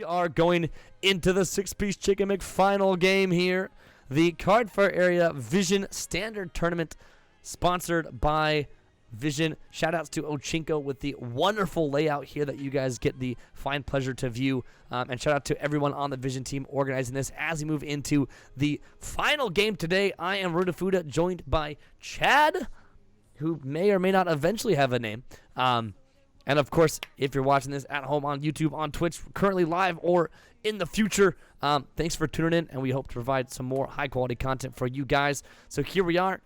We are going into the six-piece Chicken McFinal game here. The Cardfight area Vision Standard Tournament sponsored by Vision. Shoutouts to Ochinko with the wonderful layout here that you guys get the fine pleasure to view. And shout out to everyone on the Vision team organizing this as we move into the final game today. I am Rudafuda, joined by Chad, who may or may not eventually have a name. And, of course, if you're watching this at home on YouTube, on Twitch, currently live or in the future, thanks for tuning in, and we hope to provide some more high-quality content for you guys. So here we are,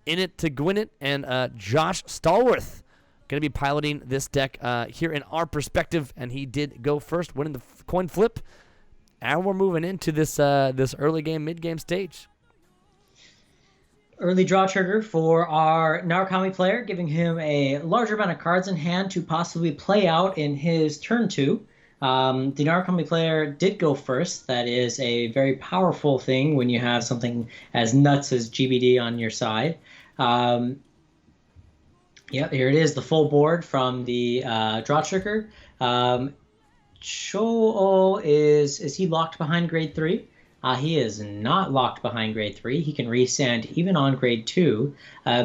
in it to win it, and Josh Stallworth going to be piloting this deck here in our perspective, and he did go first, winning the coin flip. And we're moving into this this early game, mid-game stage. Early draw trigger for our Narukami player, giving him a larger amount of cards in hand to possibly play out in his turn 2. The Narukami player did go first. That is a very powerful thing when you have something as nuts as GBD on your side. Yep, here it is, the full board from the draw trigger. Cho is he locked behind grade 3? He is not locked behind grade 3. He can resend even on grade 2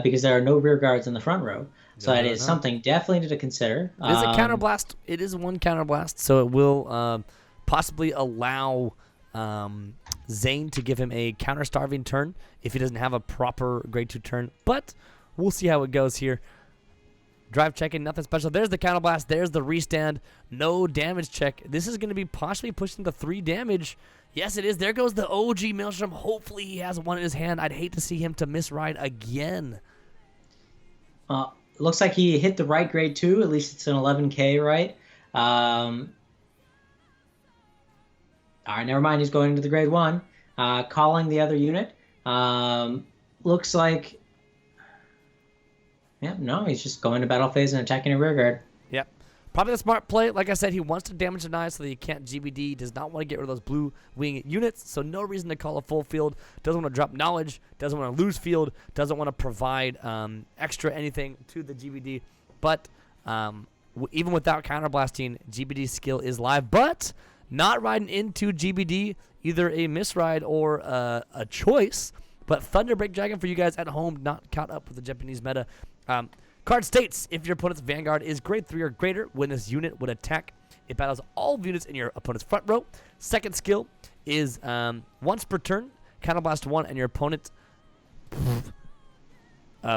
because there are no rear guards in the front row. So that is something definitely to consider. It is a counterblast. It is one counterblast, so it will possibly allow Zane to give him a counter-starving turn if he doesn't have a proper grade 2 turn. But we'll see how it goes here. Drive checking, nothing special. There's the counterblast. There's the restand. No damage check. This is going to be possibly pushing to 3 damage. Yes, it is. There goes the OG Maelstrom. Hopefully he has one in his hand. I'd hate to see him to misride again. Looks like he hit the right grade 2. At least it's an 11K, right? All right, never mind. He's going into the grade 1. Calling the other unit. Looks like... Yeah, no, he's just going to battle phase and attacking a rear guard. Yep. Probably the smart play. Like I said, he wants to damage deny so that he can't GBD. Does not want to get rid of those blue wing units, so no reason to call a full field. Doesn't want to drop knowledge. Doesn't want to lose field. Doesn't want to provide extra anything to the GBD. But even without counterblasting, GBD's skill is live. But not riding into GBD, either a misride or a choice. But Thunderbreak Dragon for you guys at home, not caught up with the Japanese meta. Card states, if your opponent's Vanguard is grade 3 or greater, when this unit would attack, it battles all units in your opponent's front row. Second skill is once per turn, counterblast 1, and your opponent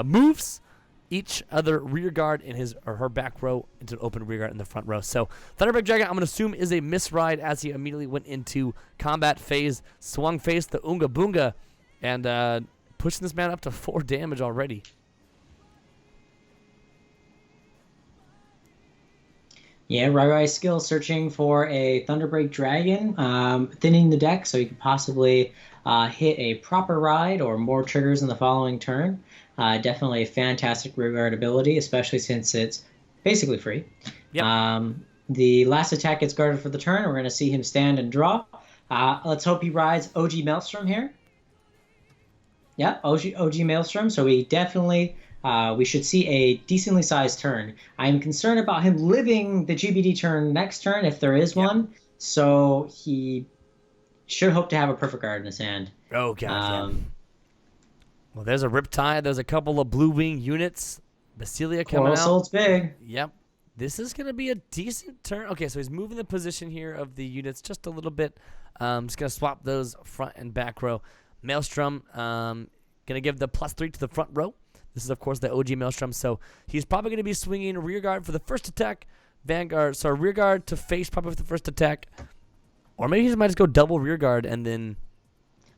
moves each other rear guard in his or her back row into an open rear guard in the front row. So Thunderbreak Dragon, I'm going to assume, is a misride as he immediately went into combat phase, swung face, the Unga Boonga, and pushing this man up to 4 damage already. Yeah, Rai skill searching for a Thunderbreak Dragon, thinning the deck so you could possibly hit a proper ride or more triggers in the following turn. Definitely a fantastic rearguard ability, especially since it's basically free. Yep. The last attack gets guarded for the turn. We're going to see him stand and draw. Let's hope he rides OG Maelstrom here. Yeah, OG Maelstrom. So we definitely... we should see a decently sized turn. I'm concerned about him living the GBD turn next turn, if there is one. So he should hope to have a perfect guard in his hand. Oh, God. Well, there's a Riptide. There's a couple of blue wing units. Basilia coming out. Soul's big. Yep. This is going to be a decent turn. Okay, so he's moving the position here of the units just a little bit. Just going to swap those front and back row. Maelstrom going to give the +3 to the front row. This is, of course, the OG Maelstrom, so he's probably going to be swinging rear guard for the first attack, Vanguard, so rear guard to face probably for the first attack, or maybe he might just go double rear guard and then...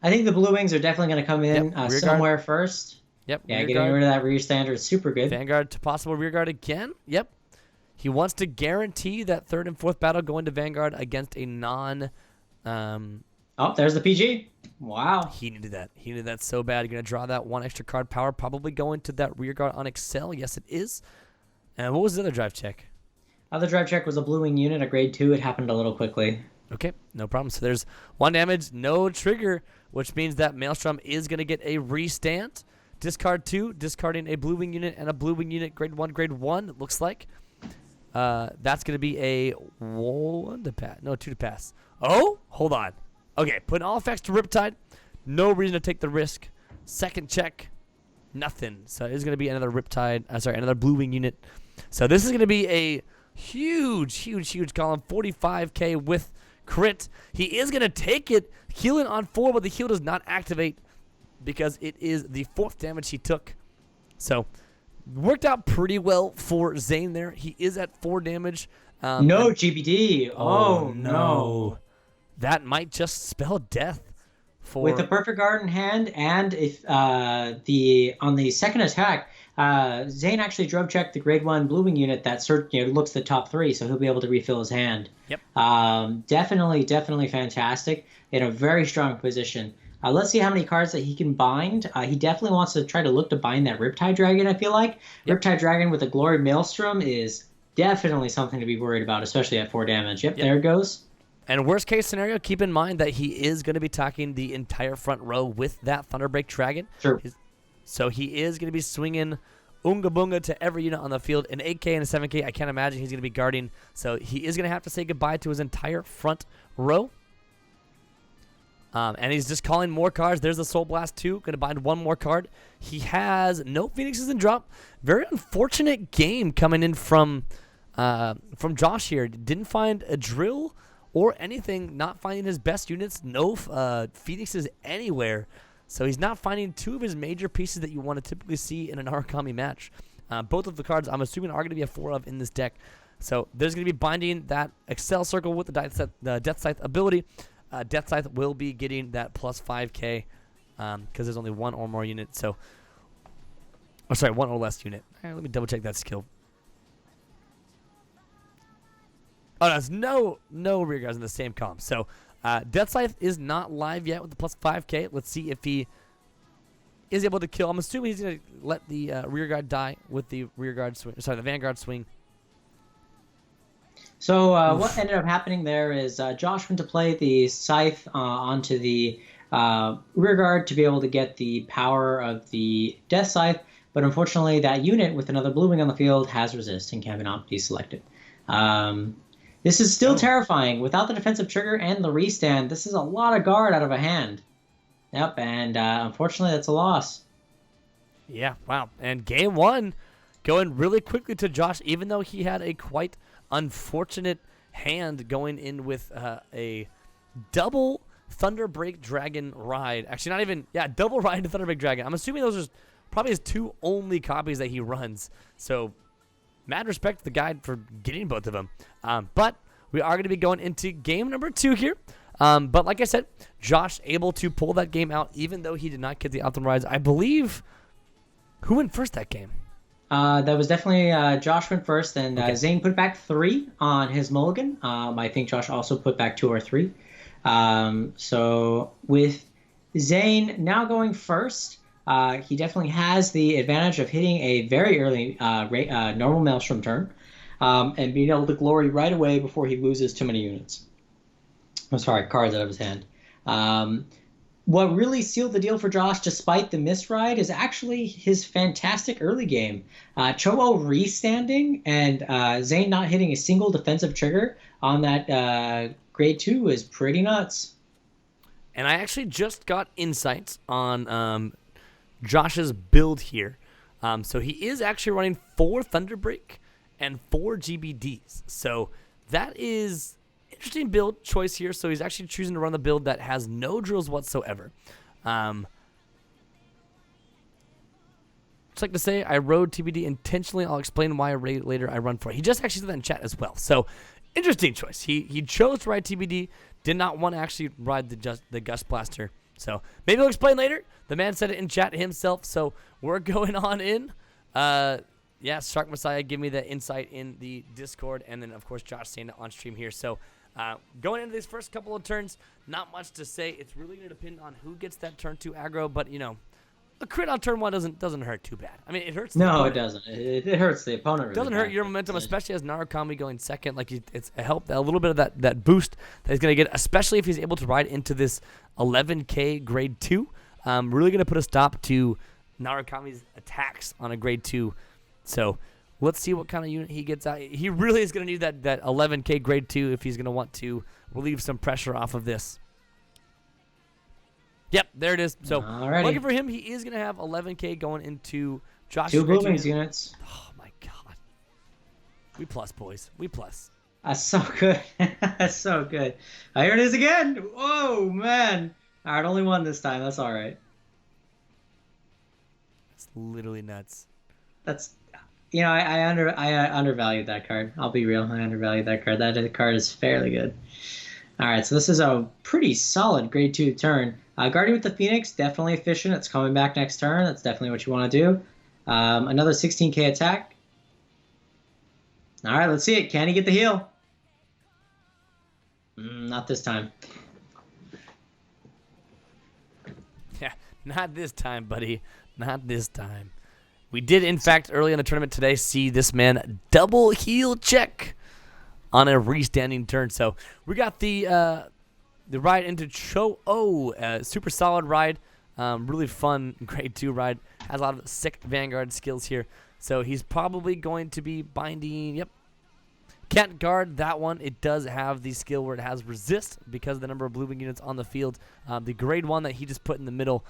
I think the blue wings are definitely going to come in somewhere first. Yep. Yeah, getting rid of that rear standard is super good. Vanguard to possible rear guard again. Yep. He wants to guarantee that third and fourth battle going to Vanguard against a non... Oh, there's the PG. Wow. He needed that. He needed that so bad. You're going to draw that 1 extra card power, probably going to that rear guard on Excel. Yes, it is. And what was the other drive check? Other drive check was a blue wing unit, a grade 2. It happened a little quickly. Okay, no problem. So there's 1 damage, no trigger, which means that Maelstrom is going to get a restand. Discard 2, discarding a blue wing unit and a blue wing unit, grade 1, it looks like. That's going to be a 1 to pass. No, 2 to pass. Oh, hold on. Okay, putting all effects to Riptide. No reason to take the risk. Second check, nothing. So it's going to be another Riptide. Another Blue Wing unit. So this is going to be a huge column. 45k with crit. He is going to take it. Healing on 4, but the heal does not activate because it is the 4th damage he took. So worked out pretty well for Zane there. He is at 4 damage. No GBD. Oh, no. That might just spell death. With the perfect guard in hand, and if on the second attack, Zane actually drove checked the grade 1 Blue Wing unit that looks the top 3, so he'll be able to refill his hand. Yep. Definitely fantastic. In a very strong position. Let's see how many cards that he can bind. He definitely wants to try to look to bind that Riptide Dragon, I feel like. Yep. Riptide Dragon with a Glory Maelstrom is definitely something to be worried about, especially at 4 damage. Yep. There it goes. And worst case scenario, keep in mind that he is going to be attacking the entire front row with that Thunderbreak Dragon. Sure. So he is going to be swinging Unga Bunga to every unit on the field. An 8k and a 7k, I can't imagine he's going to be guarding. So he is going to have to say goodbye to his entire front row. And he's just calling more cards. There's the Soul Blast 2. Going to bind 1 more card. He has no Phoenixes in drop. Very unfortunate game coming in from Josh here. Didn't find a drill or anything. Not finding his best units. No Phoenixes anywhere. So he's not finding 2 of his major pieces that you want to typically see in an Narukami match. Both of the cards I'm assuming are going to be a 4 of in this deck. So there's going to be binding that Excel Circle with the Death Scythe ability. Death Scythe will be getting that plus 5k because there's only 1 or more unit. So, 1 or less unit. Let me double check that skill. Oh, there's no rear guards in the same column. So, Death Scythe is not live yet with the plus 5k. Let's see if he is able to kill. I'm assuming he's going to let the rear guard die with the rear guard swing. Sorry, the Vanguard swing. So what ended up happening there is Josh went to play the Scythe onto the rear guard to be able to get the power of the Death Scythe, but unfortunately that unit with another Blue Wing on the field has resist and cannot be selected. This is still terrifying. Without the defensive trigger and the restand, this is a lot of guard out of a hand. Yep, and unfortunately that's a loss. Yeah, wow. And game 1 going really quickly to Josh, even though he had a quite unfortunate hand going in with a double Thunderbreak Dragon ride. Actually, not even, double ride to Thunderbreak Dragon. I'm assuming those are probably his 2 only copies that he runs. So, mad respect to the guy for getting both of them. But we are going to be going into game number 2 here. But like I said, Josh able to pull that game out, even though he did not get the optimal rides. I believe, who went first that game? That was definitely Josh went first, and Zane put back 3 on his mulligan. I think Josh also put back 2 or 3. So with Zane now going first, he definitely has the advantage of hitting a very early normal Maelstrom turn and being able to glory right away before he loses too many units. I'm sorry, cards out of his hand. What really sealed the deal for Josh, despite the misride, is actually his fantastic early game. Cho'o restanding and Zane not hitting a single defensive trigger on that grade 2 is pretty nuts. And I actually just got insights on Josh's build here. So he is actually running 4 Thunderbreak and 4 GBDs. So that is interesting build choice here. So he's actually choosing to run the build that has no drills whatsoever. Just like to say, I rode TBD intentionally. I'll explain why later I run for it. He just actually said that in chat as well. So interesting choice. He chose to ride TBD, did not want to actually ride the Gust Blaster. So maybe he'll explain later. The man said it in chat himself. So we're going on in. Shark Messiah, give me the insight in the Discord. And then, of course, Josh saying it on stream here. So going into these first couple of turns, not much to say. It's really going to depend on who gets that turn 2 aggro. But, a crit on turn 1 doesn't hurt too bad. I mean, it hurts. No, it doesn't. It hurts the opponent. Really doesn't hurt your momentum, especially as Narukami going second. Like it's a help, a little bit of that boost that he's going to get, especially if he's able to ride into this 11k grade 2. Really going to put a stop to Narukami's attacks on a grade 2. So Let's see what kind of unit he gets out. He really is going to need that 11K grade 2 if he's going to want to relieve some pressure off of this. Yep, there it is. So lucky for him, he is going to have 11K going into Josh's 2 Blue Wings units. Oh, my God. We plus, boys. We plus. That's so good. That's so good. Here it is again. Whoa, man. All right, only one this time. That's all right. It's literally nuts. That's, I undervalued that card. I'll be real. I undervalued that card. That card is fairly good. All right, so this is a pretty solid grade 2 turn. Guardian with the Phoenix, definitely efficient. It's coming back next turn. That's definitely what you want to do. Another 16K attack. All right, let's see it. Can he get the heal? Not this time. Yeah, not this time, buddy. Not this time. We did, in fact, early in the tournament today, see this man double heal check on a restanding turn. So we got the ride into Cho-Oh. Super solid ride. Really fun grade 2 ride. Has a lot of sick Vanguard skills here. So he's probably going to be binding. Yep. Can't guard that one. It does have the skill where it has resist because of the number of blue wing units on the field. The grade 1 that he just put in the middle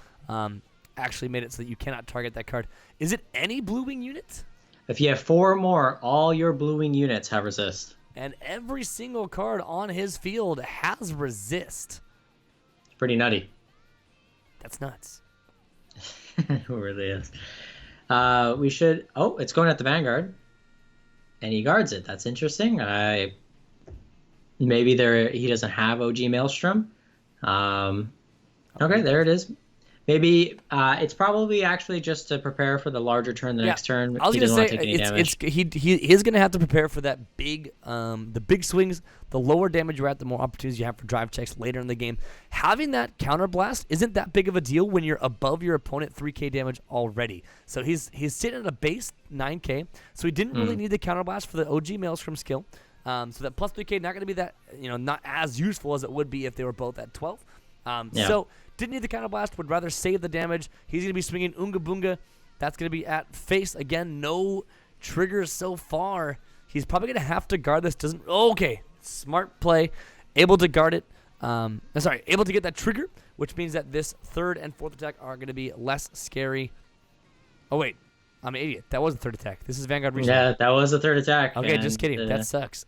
actually made it so that you cannot target that card. Is it any blue wing unit? If you have 4 or more, all your blue wing units have resist. And every single card on his field has resist. It's pretty nutty. That's nuts. It really is. We should... Oh, it's going at the Vanguard. And he guards it. That's interesting. Maybe he doesn't have OG Maelstrom. Okay, there it is. Maybe it's probably actually just to prepare for the larger turn the next turn. I was going to say he's going to have to prepare for that big, the big swings. The lower damage you're at, the more opportunities you have for drive checks later in the game. Having that counter blast isn't that big of a deal when you're above your opponent 3K damage already. So he's sitting at a base 9K, so he didn't really need the counter blast for the OG Maelstrom skill. So that plus 3K not going to be that not as useful as it would be if they were both at 12. So didn't need the counter blast, would rather save the damage. He's going to be swinging Unga Boonga. That's going to be at face. Again, no triggers so far. He's probably going to have to guard this. Okay, smart play. Able to guard it. Able to get that trigger, which means that this third and fourth attack are going to be less scary. Oh, wait. I'm an idiot. That was the third attack. This is Vanguard Reset. Yeah, that was the third attack. Okay, just kidding. That sucks.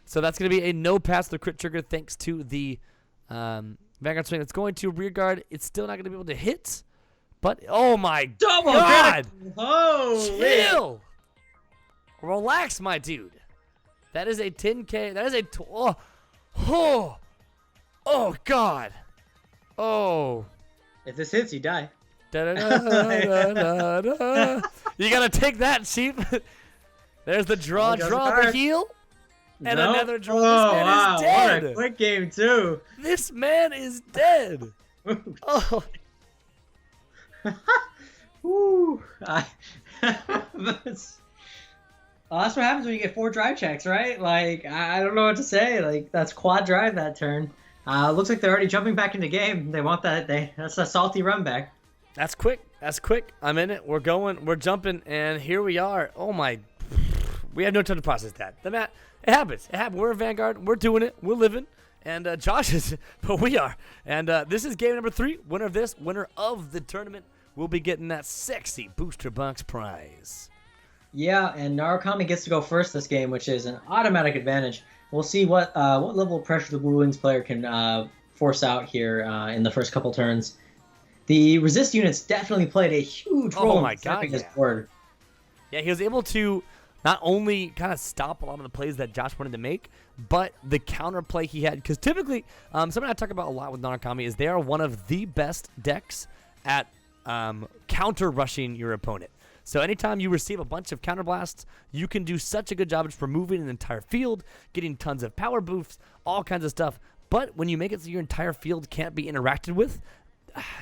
So that's going to be a no pass the crit trigger thanks to the... Vanguard swing that's going to rear guard. It's still not going to be able to hit. But, oh my God. Holy. Chill. Relax, my dude. That is a 10K. That is a... Oh, God. Oh. If this hits, you die. Da, da, da, da, da, da. You got to take that, sheep. There's the draw, the heal. And another draw. Oh, this man is dead. What a quick game, too. This man is dead. Oh. Woo. That's what happens when you get 4 drive checks, right? Like, I don't know what to say. Like, that's quad drive that turn. Looks like they're already jumping back into game. They want that. That's a salty run back. That's quick. That's quick. I'm in it. We're going. We're jumping. And here we are. Oh, my. We have no time to process that. It happens. It happens. We're a Vanguard. We're doing it. We're living. And Josh is, but we are. And this is game number 3. Winner of this, winner of the tournament, will be getting that sexy booster box prize. Yeah, and Narukami gets to go first this game, which is an automatic advantage. We'll see what level of pressure the Blue Wings player can force out here in the first couple turns. The resist units definitely played a huge role in stepping his board. Yeah, he was able to not only kind of stop a lot of the plays that Josh wanted to make, but the counter play he had. Because typically, something I talk about a lot with Narukami is they are one of the best decks at counter rushing your opponent. So anytime you receive a bunch of counter blasts, you can do such a good job of just removing an entire field, getting tons of power boosts, all kinds of stuff. But when you make it so your entire field can't be interacted with,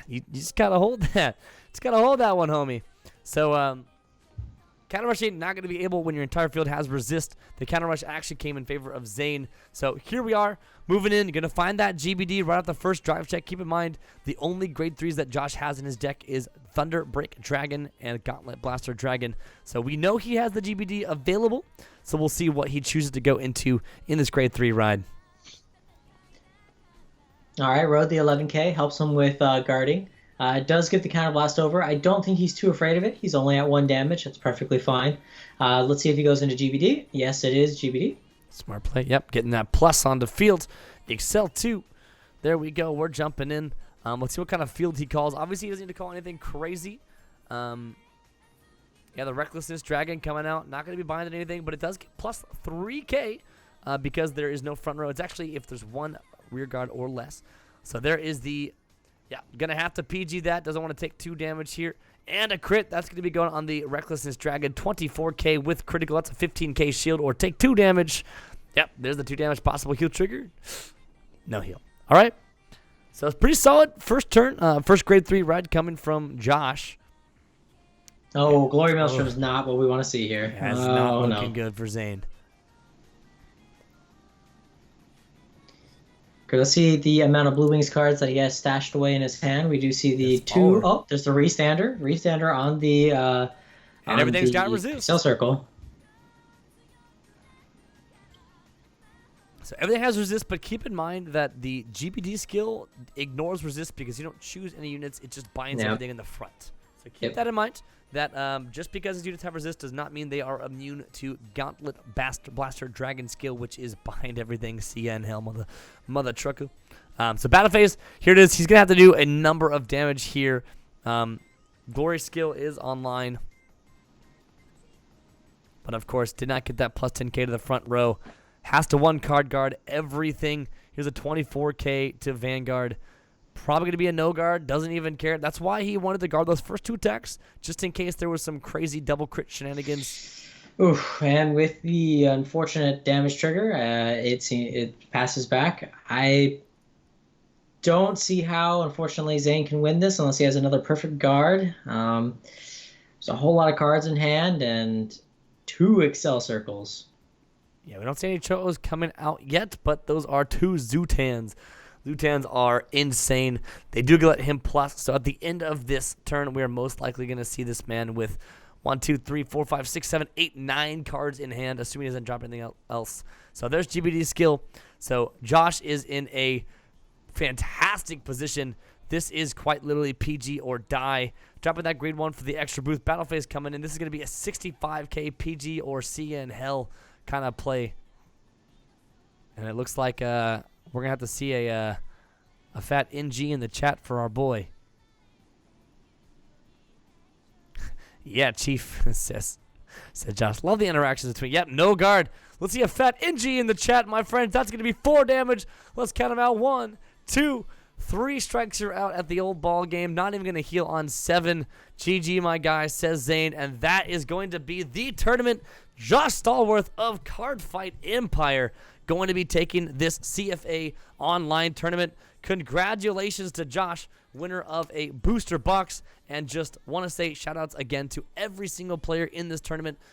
you just gotta hold that. Just gotta hold that one, homie. So Counter rushing, not going to be able when your entire field has resist. The counter rush actually came in favor of Zane. So here we are, moving in. You're going to find that GBD right off the first drive check. Keep in mind, the only grade 3s that Josh has in his deck is Thunder Break Dragon and Gauntlet Blaster Dragon. So we know he has the GBD available. So we'll see what he chooses to go into in this grade 3 ride. All right, rode the 11K, helps him with guarding. Does get the counter blast over. I don't think he's too afraid of it. He's only at 1 damage. That's perfectly fine. Let's see if he goes into GBD. Yes, it is GBD. Smart play. Yep, getting that plus on the field. Excel 2. There we go. We're jumping in. Let's see what kind of field he calls. Obviously, he doesn't need to call anything crazy. Yeah, the Recklessness Dragon coming out. Not going to be binding anything, but it does get plus 3K because there is no front row. It's actually if there's 1 rear guard or less. So there is the... Yeah, going to have to PG that. Doesn't want to take 2 damage here. And a crit. That's going to be going on the Recklessness Dragon. 24K with critical. That's a 15K shield or take 2 damage. Yep, there's the 2 damage possible heal trigger. No heal. All right. So it's pretty solid first turn. First grade 3 ride coming from Josh. Oh, Glory Maelstrom is not what we want to see here. Yeah, it's not looking good for Zane. Okay, let's see the amount of Blue Wings cards that he has stashed away in his hand. We do see the 2. Oh, there's the Restander. Restander on the and everything's got resist. Cell circle. So everything has resist, but keep in mind that the GBD skill ignores resist because you don't choose any units. It just binds everything in the front. So keep that in mind. That just because his units have resist does not mean they are immune to Gauntlet Blaster Dragon skill, which is bind everything. CN hell mother trucker. So battle phase, here it is. He's gonna have to do a number of damage here. Glory skill is online, but of course did not get that plus 10K to the front row. Has to 1 card guard everything. Here's a 24K to Vanguard. Probably going to be a no guard. Doesn't even care. That's why he wanted to guard those first 2 attacks, just in case there was some crazy double crit shenanigans. Oof, and with the unfortunate damage trigger, it passes back. I don't see how, unfortunately, Zane can win this unless he has another perfect guard. There's a whole lot of cards in hand and 2 Excel circles. Yeah, we don't see any Cho'os coming out yet, but those are 2 Zutans. Zutans are insane. They do let him plus. So at the end of this turn, we are most likely going to see this man with 1, 2, 3, 4, 5, 6, 7, 8, 9 cards in hand, assuming he doesn't drop anything else. So there's GBD skill. So Josh is in a fantastic position. This is quite literally PG or die. Dropping that grade 1 for the extra boost. Battle phase coming in. This is going to be a 65K PG or CN hell kind of play. And it looks like we're going to have to see a fat NG in the chat for our boy. Yeah, Chief, said Josh. Love the interactions between. Yep, no guard. Let's see a fat NG in the chat, my friends. That's going to be 4 damage. Let's count them out. 1, 2, 3 strikes are out at the old ball game. Not even going to heal on 7. GG, my guy, says Zane. And that is going to be the tournament. Josh Stallworth of Cardfight Empire going to be taking this CFA online tournament. Congratulations to Josh, winner of a booster box. And just want to say shout outs again to every single player in this tournament